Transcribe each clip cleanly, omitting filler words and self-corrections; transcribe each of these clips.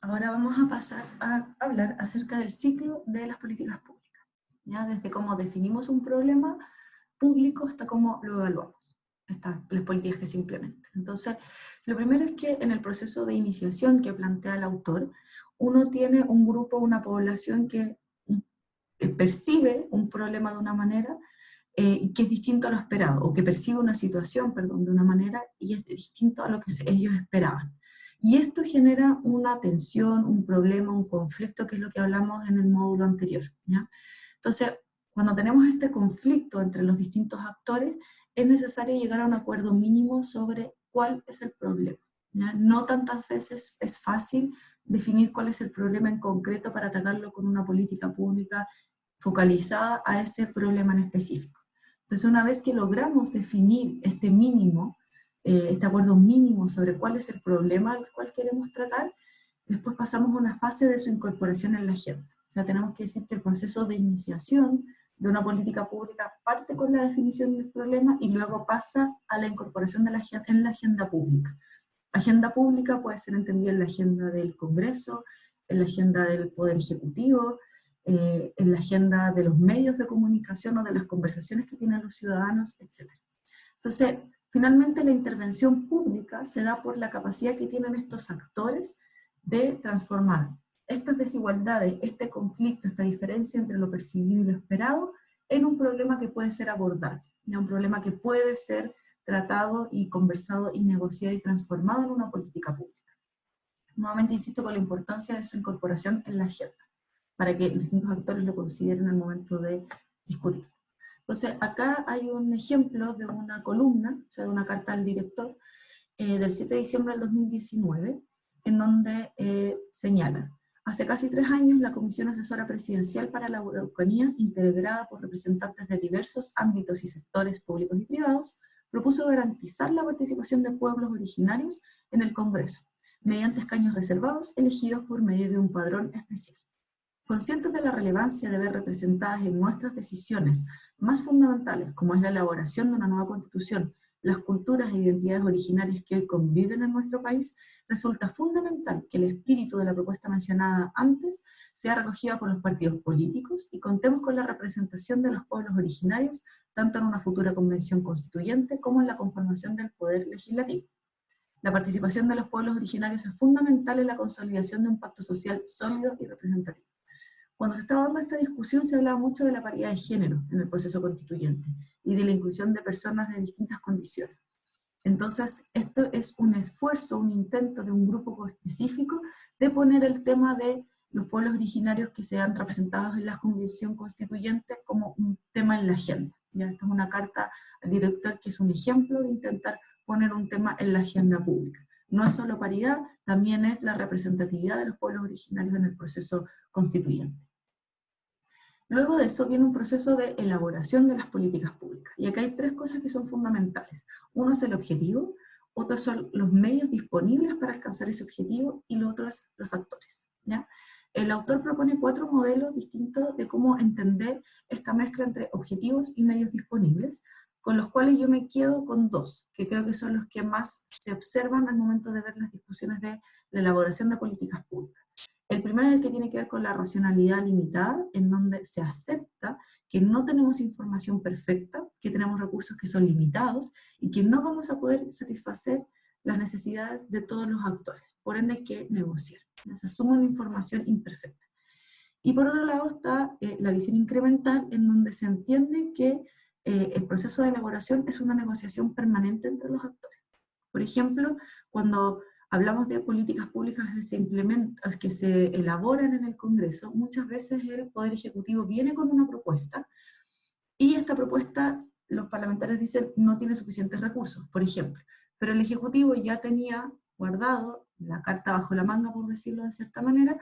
Ahora vamos a pasar a hablar acerca del ciclo de las políticas públicas, ¿ya? Desde cómo definimos un problema público hasta cómo lo evaluamos, las políticas que se implementan. Entonces, lo primero es que en el proceso de iniciación que plantea el autor, uno tiene un grupo, una población que percibe un problema de una manera que es distinto a lo esperado, o que percibe una situación, perdón, de una manera y es distinto a lo que ellos esperaban. Y esto genera una tensión, un problema, un conflicto, que es lo que hablamos en el módulo anterior, ¿ya? Entonces, cuando tenemos este conflicto entre los distintos actores, es necesario llegar a un acuerdo mínimo sobre cuál es el problema, ¿ya? No tantas veces es fácil definir cuál es el problema en concreto para atacarlo con una política pública focalizada a ese problema en específico. Entonces, una vez que logramos definir este mínimo, este acuerdo mínimo sobre cuál es el problema al cual queremos tratar, después pasamos a una fase de su incorporación en la agenda. O sea, tenemos que decir que el proceso de iniciación de una política pública parte con la definición del problema y luego pasa a la incorporación de en la agenda pública. Agenda pública puede ser entendida en la agenda del Congreso, en la agenda del Poder Ejecutivo, en la agenda de los medios de comunicación o de las conversaciones que tienen los ciudadanos, etc. Entonces, finalmente la intervención pública se da por la capacidad que tienen estos actores de transformar estas desigualdades, este conflicto, esta diferencia entre lo percibido y lo esperado, en un problema que puede ser abordable, un problema que puede ser tratado y conversado y negociado y transformado en una política pública. Nuevamente insisto con la importancia de su incorporación en la agenda, para que los distintos actores lo consideren al momento de discutir. Entonces, acá hay un ejemplo de una columna, o sea, de una carta al director, del 7 de diciembre del 2019, en donde señala: hace casi 3 años, la Comisión Asesora Presidencial para la Araucanía, integrada por representantes de diversos ámbitos y sectores públicos y privados, propuso garantizar la participación de pueblos originarios en el Congreso, mediante escaños reservados elegidos por medio de un padrón especial. Conscientes de la relevancia de ver representadas en nuestras decisiones más fundamentales, como es la elaboración de una nueva constitución, las culturas e identidades originarias que hoy conviven en nuestro país, resulta fundamental que el espíritu de la propuesta mencionada antes sea recogido por los partidos políticos y contemos con la representación de los pueblos originarios, tanto en una futura convención constituyente como en la conformación del poder legislativo. La participación de los pueblos originarios es fundamental en la consolidación de un pacto social sólido y representativo. Cuando se estaba dando esta discusión se hablaba mucho de la paridad de género en el proceso constituyente y de la inclusión de personas de distintas condiciones. Entonces, esto es un esfuerzo, un intento de un grupo específico de poner el tema de los pueblos originarios que sean representados en la convención constituyente como un tema en la agenda. ¿Ya? Esta es una carta al director que es un ejemplo de intentar poner un tema en la agenda pública. No es solo paridad, también es la representatividad de los pueblos originarios en el proceso constituyente. Luego de eso viene un proceso de elaboración de las políticas públicas. Y acá hay 3 cosas que son fundamentales. Uno es el objetivo, otro son los medios disponibles para alcanzar ese objetivo, y lo otro es los actores, ¿ya? El autor propone 4 modelos distintos de cómo entender esta mezcla entre objetivos y medios disponibles, con los cuales yo me quedo con 2, que creo que son los que más se observan al momento de ver las discusiones de la elaboración de políticas públicas. El primero es el que tiene que ver con la racionalidad limitada, en donde se acepta que no tenemos información perfecta, que tenemos recursos que son limitados y que no vamos a poder satisfacer las necesidades de todos los actores. Por ende hay que negociar. Se asume una información imperfecta. Y por otro lado está la visión incremental, en donde se entiende que el proceso de elaboración es una negociación permanente entre los actores. Por ejemplo, cuando hablamos de políticas públicas que se elaboran en el Congreso, muchas veces el Poder Ejecutivo viene con una propuesta y esta propuesta, los parlamentarios dicen, no tiene suficientes recursos, por ejemplo. Pero el Ejecutivo ya tenía guardado la carta bajo la manga, por decirlo de cierta manera,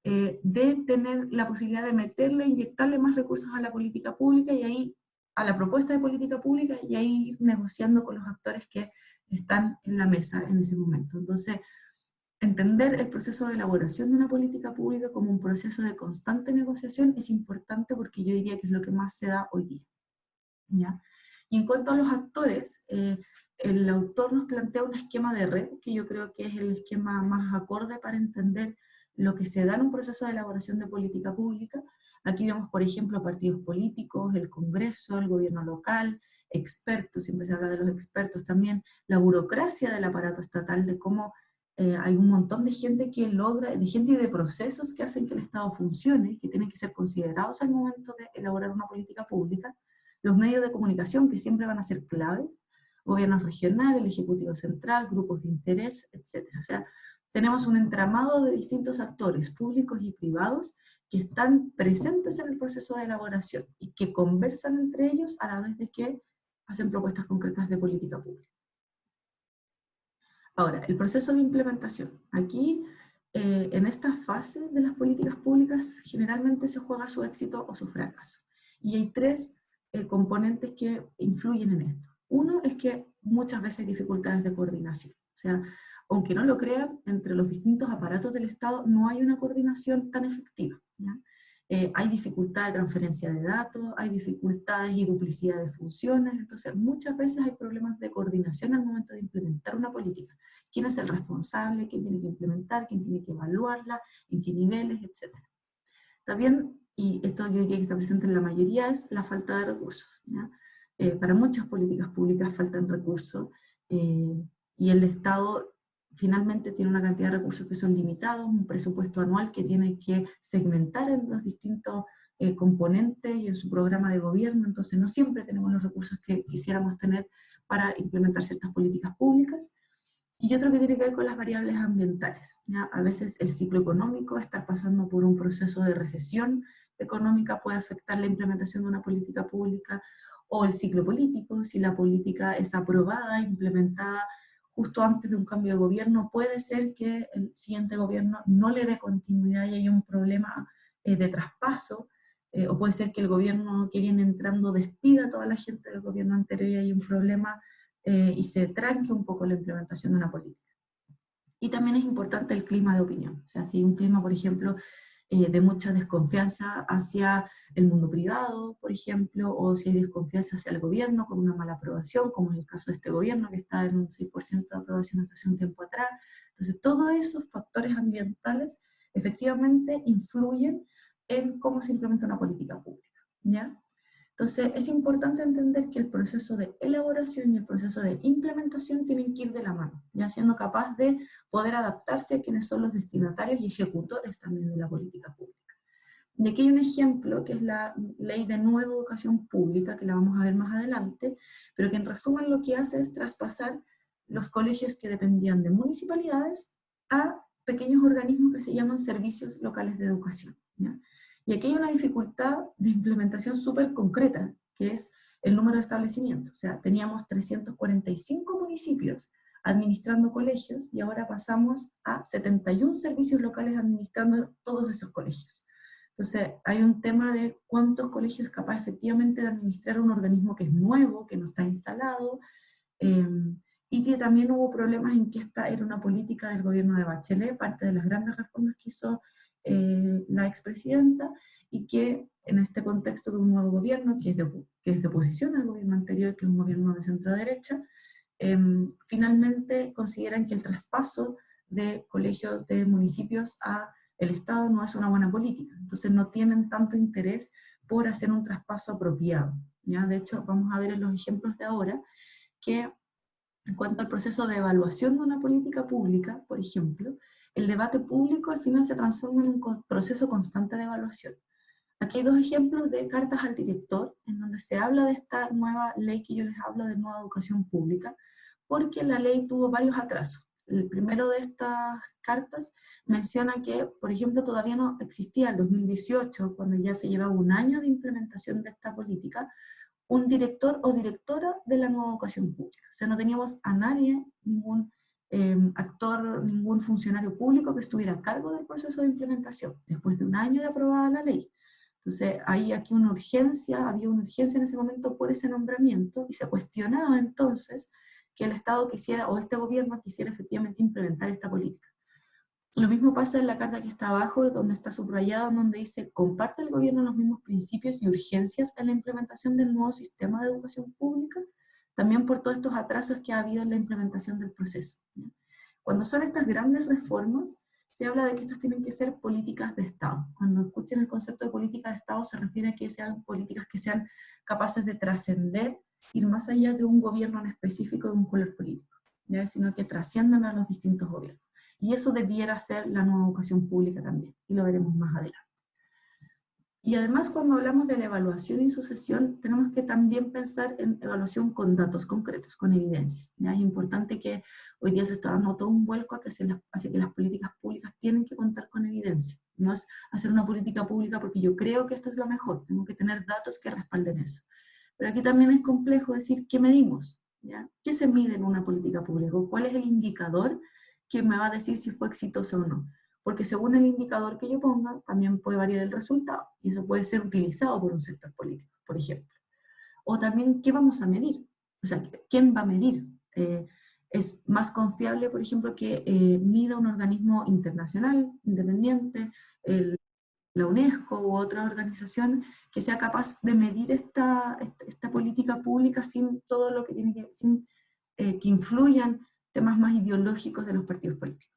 de tener la posibilidad de meterle, inyectarle más recursos a la política pública y ahí a la propuesta de política pública y ahí ir negociando con los actores que están en la mesa en ese momento. Entonces, entender el proceso de elaboración de una política pública como un proceso de constante negociación es importante porque yo diría que es lo que más se da hoy día, ¿ya? Y en cuanto a los actores, el autor nos plantea un esquema de red que yo creo que es el esquema más acorde para entender lo que se da en un proceso de elaboración de política pública. Aquí vemos, por ejemplo, partidos políticos, el Congreso, el gobierno local, expertos, siempre se habla de los expertos también, la burocracia del aparato estatal, de cómo hay un montón de gente que logra, de gente y de procesos que hacen que el Estado funcione, que tienen que ser considerados al momento de elaborar una política pública, los medios de comunicación que siempre van a ser claves, gobiernos regionales, el Ejecutivo Central, grupos de interés, etc. O sea, tenemos un entramado de distintos actores públicos y privados que están presentes en el proceso de elaboración y que conversan entre ellos a la vez de que hacen propuestas concretas de política pública. Ahora, el proceso de implementación. Aquí, en esta fase de las políticas públicas, generalmente se juega su éxito o su fracaso. Y hay tres componentes que influyen en esto. Uno es que muchas veces hay dificultades de coordinación. O sea, aunque no lo crean, entre los distintos aparatos del Estado no hay una coordinación tan efectiva, ¿ya? Hay dificultad de transferencia de datos, hay dificultades y duplicidad de funciones, entonces muchas veces hay problemas de coordinación al momento de implementar una política. ¿Quién es el responsable? ¿Quién tiene que implementar? ¿Quién tiene que evaluarla? ¿En qué niveles? Etcétera. También, y esto yo diría que está presente en la mayoría, es la falta de recursos, ¿ya? Para muchas políticas públicas faltan recursos, y el Estado finalmente tiene una cantidad de recursos que son limitados, un presupuesto anual que tiene que segmentar en los distintos componentes y en su programa de gobierno, entonces no siempre tenemos los recursos que quisiéramos tener para implementar ciertas políticas públicas. Y otro que tiene que ver con las variables ambientales, ¿ya? A veces el ciclo económico, estar pasando por un proceso de recesión económica puede afectar la implementación de una política pública, o el ciclo político, si la política es aprobada, implementada justo antes de un cambio de gobierno, puede ser que el siguiente gobierno no le dé continuidad y haya un problema de traspaso, o puede ser que el gobierno que viene entrando despida a toda la gente del gobierno anterior y hay un problema y se tranque un poco la implementación de una política. Y también es importante el clima de opinión. O sea, si hay un clima, por ejemplo, de mucha desconfianza hacia el mundo privado, por ejemplo, o si hay desconfianza hacia el gobierno con una mala aprobación, como en el caso de este gobierno, que está en un 6% de aprobación hasta hace un tiempo atrás. Entonces, todos esos factores ambientales efectivamente influyen en cómo se implementa una política pública, ¿ya? Entonces, es importante entender que el proceso de elaboración y el proceso de implementación tienen que ir de la mano, ya siendo capaz de poder adaptarse a quienes son los destinatarios y ejecutores también de la política pública. Y aquí hay un ejemplo, que es la Ley de Nueva Educación Pública, que la vamos a ver más adelante, pero que en resumen lo que hace es traspasar los colegios que dependían de municipalidades a pequeños organismos que se llaman servicios locales de educación, ¿ya? Y aquí hay una dificultad de implementación súper concreta, que es el número de establecimientos. O sea, teníamos 345 municipios administrando colegios y ahora pasamos a 71 servicios locales administrando todos esos colegios. Entonces, hay un tema de cuántos colegios es capaz efectivamente de administrar un organismo que es nuevo, que no está instalado, y que también hubo problemas en que esta era una política del gobierno de Bachelet, parte de las grandes reformas que hizo la expresidenta, y que en este contexto de un nuevo gobierno, que es de oposición al gobierno anterior, que es un gobierno de centro-derecha, finalmente consideran que el traspaso de colegios de municipios a el Estado no es una buena política, entonces no tienen tanto interés por hacer un traspaso apropiado, ¿ya? De hecho, vamos a ver en los ejemplos de ahora que en cuanto al proceso de evaluación de una política pública, por ejemplo, el debate público al final se transforma en un proceso constante de evaluación. Aquí hay dos ejemplos de cartas al director, en donde se habla de esta nueva ley que yo les hablo de nueva educación pública, porque la ley tuvo varios atrasos. El primero de estas cartas menciona que, por ejemplo, todavía no existía el 2018, cuando ya se llevaba un año de implementación de esta política, un director o directora de la nueva educación pública. O sea, no teníamos a nadie, ningún actor, ningún funcionario público que estuviera a cargo del proceso de implementación, después de un año de aprobada la ley. Entonces, hay aquí una urgencia, había una urgencia en ese momento por ese nombramiento, y se cuestionaba entonces que el Estado quisiera, o este gobierno quisiera efectivamente implementar esta política. Lo mismo pasa en la carta que está abajo, donde está subrayado, donde dice: comparte el gobierno los mismos principios y urgencias en la implementación del nuevo sistema de educación pública, también por todos estos atrasos que ha habido en la implementación del proceso, ¿ya? Cuando son estas grandes reformas, se habla de que estas tienen que ser políticas de Estado. Cuando escuchen el concepto de política de Estado se refiere a que sean políticas que sean capaces de trascender, ir más allá de un gobierno en específico, de un color político, ¿ya? Sino que trasciendan a los distintos gobiernos. Y eso debiera ser la nueva educación pública también, y lo veremos más adelante. Y además, cuando hablamos de la evaluación y sucesión, tenemos que también pensar en evaluación con datos concretos, con evidencia, ¿ya? Es importante que hoy día se está dando todo un vuelco hacia que las políticas públicas tienen que contar con evidencia. No es hacer una política pública porque yo creo que esto es lo mejor, tengo que tener datos que respalden eso. Pero aquí también es complejo decir qué medimos, ¿ya? ¿Qué se mide en una política pública? ¿Cuál es el indicador que me va a decir si fue exitoso o no? Porque según el indicador que yo ponga, también puede variar el resultado, y eso puede ser utilizado por un sector político, por ejemplo. O también, ¿qué vamos a medir? O sea, ¿quién va a medir? Es más confiable, por ejemplo, que mida un organismo internacional, independiente, la UNESCO u otra organización que sea capaz de medir esta política pública sin todo lo que tiene que, sin que influyan temas más ideológicos de los partidos políticos.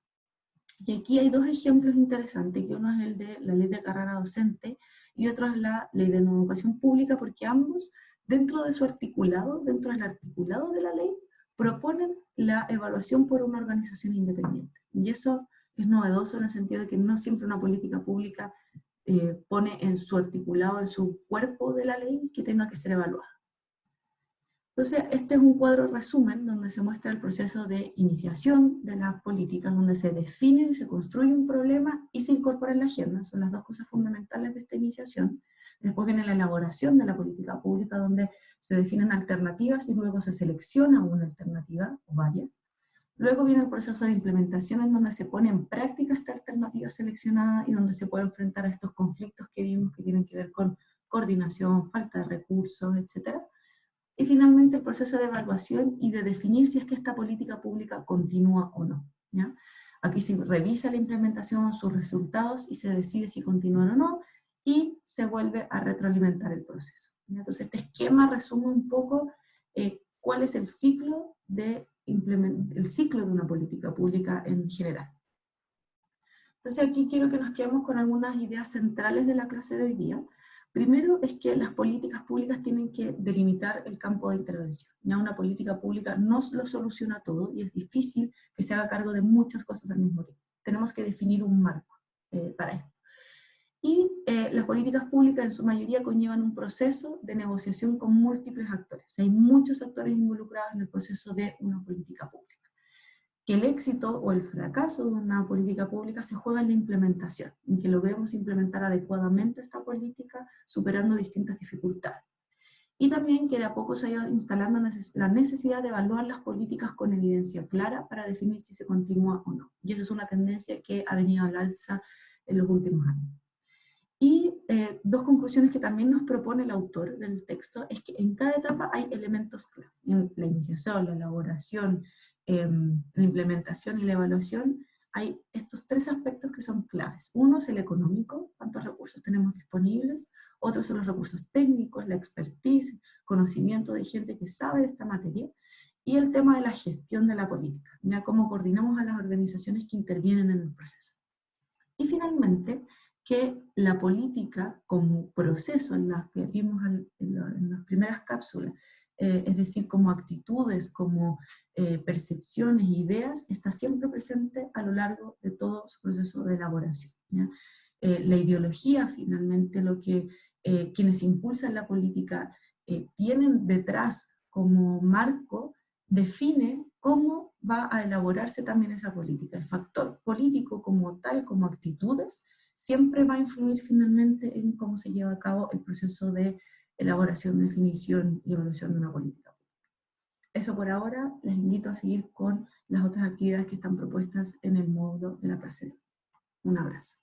Y aquí hay dos ejemplos interesantes, que uno es el de la ley de carrera docente y otro es la ley de nueva educación pública, porque ambos, dentro de su articulado, dentro del articulado de la ley, proponen la evaluación por una organización independiente. Y eso es novedoso en el sentido de que no siempre una política pública pone en su articulado, en su cuerpo de la ley, que tenga que ser evaluada. Entonces, este es un cuadro resumen donde se muestra el proceso de iniciación de las políticas, donde se define y se construye un problema y se incorpora en la agenda. Son las dos cosas fundamentales de esta iniciación. Después viene la elaboración de la política pública, donde se definen alternativas y luego se selecciona una alternativa o varias. Luego viene el proceso de implementación, en donde se pone en práctica esta alternativa seleccionada y donde se puede enfrentar a estos conflictos que vimos que tienen que ver con coordinación, falta de recursos, etc. Y finalmente el proceso de evaluación y de definir si es que esta política pública continúa o no, ¿ya? Aquí se revisa la implementación, sus resultados, y se decide si continúan o no, y se vuelve a retroalimentar el proceso, ¿ya? Entonces este esquema resume un poco cuál es el ciclo de una política pública en general. Entonces aquí quiero que nos quedemos con algunas ideas centrales de la clase de hoy día. Primero es que las políticas públicas tienen que delimitar el campo de intervención. Ya una política pública no lo soluciona todo y es difícil que se haga cargo de muchas cosas al mismo tiempo. Tenemos que definir un marco para esto. Y las políticas públicas en su mayoría conllevan un proceso de negociación con múltiples actores. Hay muchos actores involucrados en el proceso de una política pública. Que el éxito o el fracaso de una política pública se juega en la implementación, en que logremos implementar adecuadamente esta política superando distintas dificultades. Y también que de a poco se haya instalando la necesidad de evaluar las políticas con evidencia clara para definir si se continúa o no. Y eso es una tendencia que ha venido al alza en los últimos años. Y dos conclusiones que también nos propone el autor del texto es que en cada etapa hay elementos clave. En la iniciación, la elaboración, la implementación y la evaluación hay estos tres aspectos que son claves. Uno es el económico, cuántos recursos tenemos disponibles. Otros son los recursos técnicos, la expertise, conocimiento de gente que sabe de esta materia. Y el tema de la gestión de la política, ya cómo coordinamos a las organizaciones que intervienen en el proceso. Y finalmente, que la política como proceso en las que vimos en las primeras cápsulas, es decir, como actitudes, como percepciones, ideas, está siempre presente a lo largo de todo su proceso de elaboración, ¿ya? La ideología, finalmente, lo que quienes impulsan la política tienen detrás como marco, define cómo va a elaborarse también esa política. El factor político como tal, como actitudes, siempre va a influir finalmente en cómo se lleva a cabo el proceso de elaboración, definición y evaluación de una política. Eso por ahora. Les invito a seguir con las otras actividades que están propuestas en el módulo de la clase. Un abrazo.